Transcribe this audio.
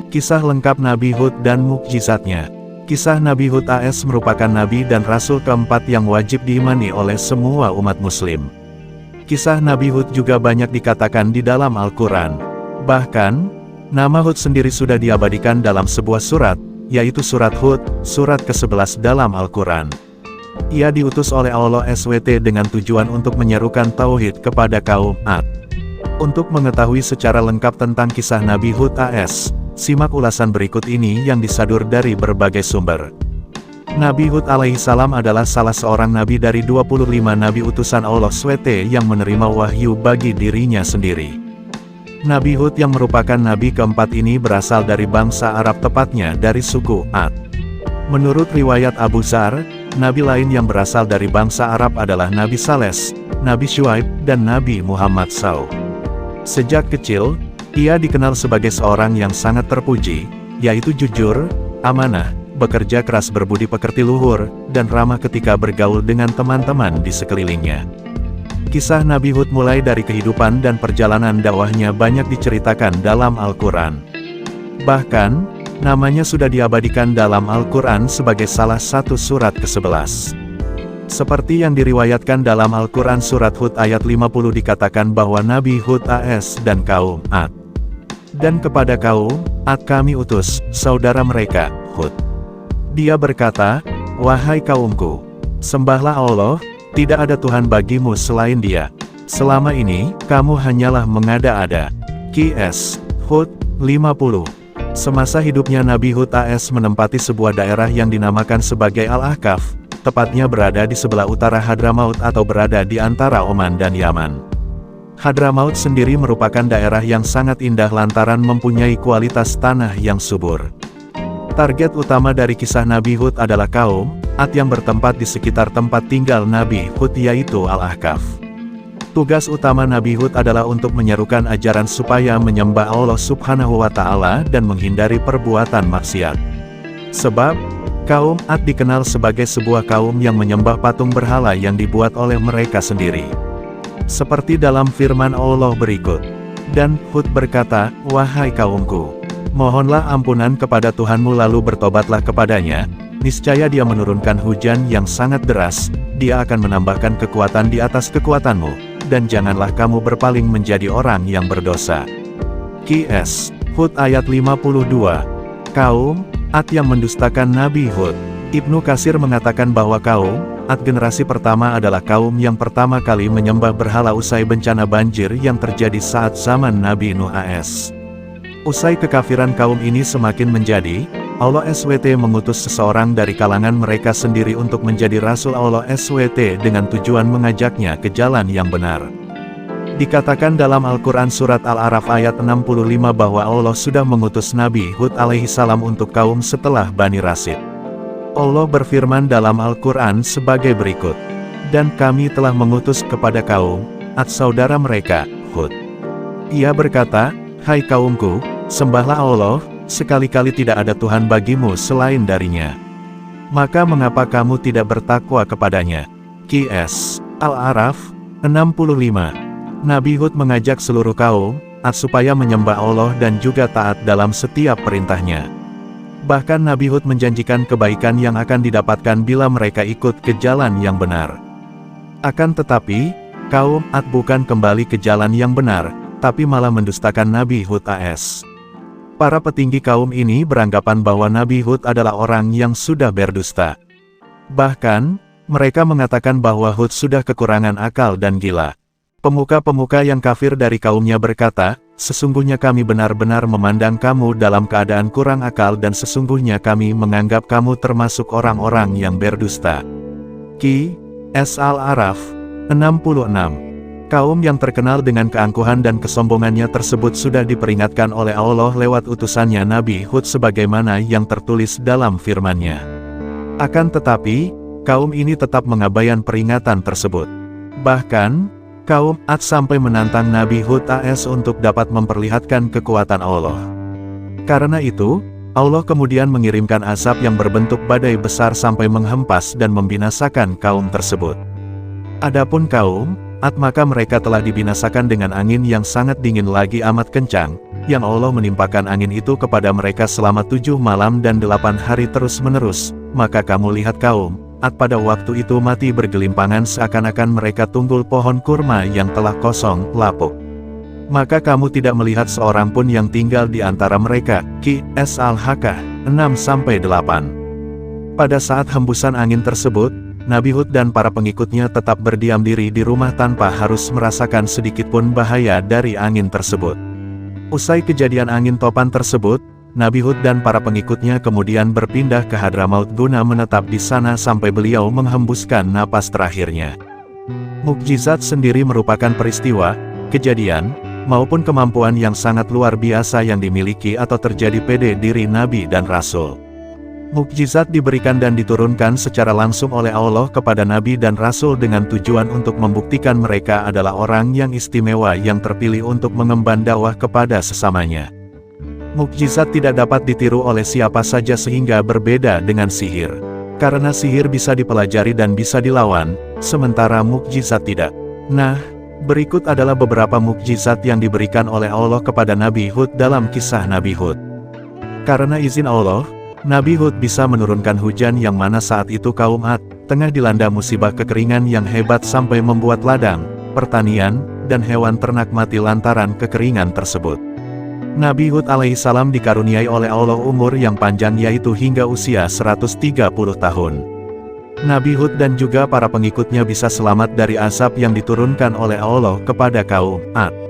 Kisah lengkap Nabi Hud dan mukjizatnya. Kisah Nabi Hud AS merupakan nabi dan rasul keempat yang wajib diimani oleh semua umat muslim. Kisah Nabi Hud juga banyak dikatakan di dalam Al-Quran. Bahkan, nama Hud sendiri sudah diabadikan dalam sebuah surat, yaitu surat Hud, surat ke-11 dalam Al-Quran. Ia diutus oleh Allah SWT dengan tujuan untuk menyerukan tauhid kepada kaum Ad. Untuk mengetahui secara lengkap tentang kisah Nabi Hud AS, simak ulasan berikut ini yang disadur dari berbagai sumber. Nabi Hud alaihissalam adalah salah seorang nabi dari 25 nabi utusan Allah SWT yang menerima wahyu bagi dirinya sendiri. Nabi Hud yang merupakan nabi keempat ini berasal dari bangsa Arab, tepatnya dari suku Ad. Menurut riwayat Abu Zar, nabi lain yang berasal dari bangsa Arab adalah Nabi Sales, Nabi Syuaib, dan Nabi Muhammad SAW. Sejak kecil, ia dikenal sebagai seorang yang sangat terpuji, yaitu jujur, amanah, bekerja keras, berbudi pekerti luhur, dan ramah ketika bergaul dengan teman-teman di sekelilingnya. Kisah Nabi Hud mulai dari kehidupan dan perjalanan dakwahnya banyak diceritakan dalam Al-Quran. Bahkan, namanya sudah diabadikan dalam Al-Quran sebagai salah satu surat ke-11. Seperti yang diriwayatkan dalam Al-Quran surat Hud ayat 50 dikatakan bahwa Nabi Hud AS dan kaum Ad. Dan kepada kaum Ad kami utus saudara mereka, Hud. Dia berkata, "Wahai kaumku, sembahlah Allah, tidak ada Tuhan bagimu selain Dia. Selama ini, kamu hanyalah mengada-ada." Qs. Hud 50. Semasa hidupnya Nabi Hud AS menempati sebuah daerah yang dinamakan sebagai Al-Ahqaf, tepatnya berada di sebelah utara Hadramaut atau berada di antara Oman dan Yaman. Hadramaut sendiri merupakan daerah yang sangat indah lantaran mempunyai kualitas tanah yang subur. Target utama dari kisah Nabi Hud adalah kaum Ad yang bertempat di sekitar tempat tinggal Nabi Hud, yaitu Al-Ahqaf. Tugas utama Nabi Hud adalah untuk menyerukan ajaran supaya menyembah Allah Subhanahu wa Ta'ala dan menghindari perbuatan maksiat. Sebab, kaum Ad dikenal sebagai sebuah kaum yang menyembah patung berhala yang dibuat oleh mereka sendiri. Seperti dalam firman Allah berikut. Dan Hud berkata, "Wahai kaumku, mohonlah ampunan kepada Tuhanmu lalu bertobatlah kepadanya, niscaya Dia menurunkan hujan yang sangat deras, Dia akan menambahkan kekuatan di atas kekuatanmu, dan janganlah kamu berpaling menjadi orang yang berdosa." Qs. Hud ayat 52. Kaum Ad yang mendustakan Nabi Hud. Ibnu Katsir mengatakan bahwa kaum Ad generasi pertama adalah kaum yang pertama kali menyembah berhala usai bencana banjir yang terjadi saat zaman Nabi Nuh AS. Usai kekafiran kaum ini semakin menjadi, Allah SWT mengutus seseorang dari kalangan mereka sendiri untuk menjadi Rasul Allah SWT dengan tujuan mengajaknya ke jalan yang benar. Dikatakan dalam Al-Quran surat Al-A'raf ayat 65 bahwa Allah sudah mengutus Nabi Hud alaihissalam untuk kaum setelah Bani Rasid. Allah berfirman dalam Al-Quran sebagai berikut. Dan kami telah mengutus kepada kaum Ad saudara mereka, Hud. Ia berkata, "Hai kaumku, sembahlah Allah, sekali-kali tidak ada Tuhan bagimu selain darinya. Maka mengapa kamu tidak bertakwa kepadanya?" Qs. Al-A'raf 65. Nabi Hud mengajak seluruh kaum Ad supaya menyembah Allah dan juga taat dalam setiap perintahnya. Bahkan Nabi Hud menjanjikan kebaikan yang akan didapatkan bila mereka ikut ke jalan yang benar. Akan tetapi, kaum Ad bukan kembali ke jalan yang benar, tapi malah mendustakan Nabi Hud AS. Para petinggi kaum ini beranggapan bahwa Nabi Hud adalah orang yang sudah berdusta. Bahkan, mereka mengatakan bahwa Hud sudah kekurangan akal dan gila. Pemuka-pemuka yang kafir dari kaumnya berkata, "Sesungguhnya kami benar-benar memandang kamu dalam keadaan kurang akal dan sesungguhnya kami menganggap kamu termasuk orang-orang yang berdusta." Qs. Al-A'raf 66. Kaum yang terkenal dengan keangkuhan dan kesombongannya tersebut sudah diperingatkan oleh Allah lewat utusannya Nabi Hud sebagaimana yang tertulis dalam firman-Nya. Akan tetapi, kaum ini tetap mengabaikan peringatan tersebut. Bahkan, kaum Ad sampai menantang Nabi Hud AS untuk dapat memperlihatkan kekuatan Allah. Karena itu, Allah kemudian mengirimkan azab yang berbentuk badai besar sampai menghempas dan membinasakan kaum tersebut. Adapun kaum Ad maka mereka telah dibinasakan dengan angin yang sangat dingin lagi amat kencang, yang Allah menimpakan angin itu kepada mereka selama 7 malam dan 8 hari terus-menerus, maka kamu lihat kaum Ad pada waktu itu mati bergelimpangan seakan-akan mereka tunggul pohon kurma yang telah kosong, lapuk. Maka kamu tidak melihat seorang pun yang tinggal di antara mereka. Qs Al-Haqqah 6-8. Pada saat hembusan angin tersebut, Nabi Hud dan para pengikutnya tetap berdiam diri di rumah tanpa harus merasakan sedikitpun bahaya dari angin tersebut. Usai kejadian angin topan tersebut, Nabi Hud dan para pengikutnya kemudian berpindah ke Hadramaut guna menetap di sana sampai beliau menghembuskan napas terakhirnya. Mukjizat sendiri merupakan peristiwa, kejadian, maupun kemampuan yang sangat luar biasa yang dimiliki atau terjadi pada diri Nabi dan Rasul. Mukjizat diberikan dan diturunkan secara langsung oleh Allah kepada Nabi dan Rasul dengan tujuan untuk membuktikan mereka adalah orang yang istimewa yang terpilih untuk mengemban dakwah kepada sesamanya. Mukjizat tidak dapat ditiru oleh siapa saja sehingga berbeda dengan sihir. Karena sihir bisa dipelajari dan bisa dilawan, sementara mukjizat tidak. Nah, berikut adalah beberapa mukjizat yang diberikan oleh Allah kepada Nabi Hud dalam kisah Nabi Hud. Karena izin Allah, Nabi Hud bisa menurunkan hujan yang mana saat itu kaum Ad tengah dilanda musibah kekeringan yang hebat sampai membuat ladang, pertanian, dan hewan ternak mati lantaran kekeringan tersebut. Nabi Hud alaihissalam dikaruniai oleh Allah umur yang panjang yaitu hingga usia 130 tahun. Nabi Hud dan juga para pengikutnya bisa selamat dari azab yang diturunkan oleh Allah kepada kaum Ad.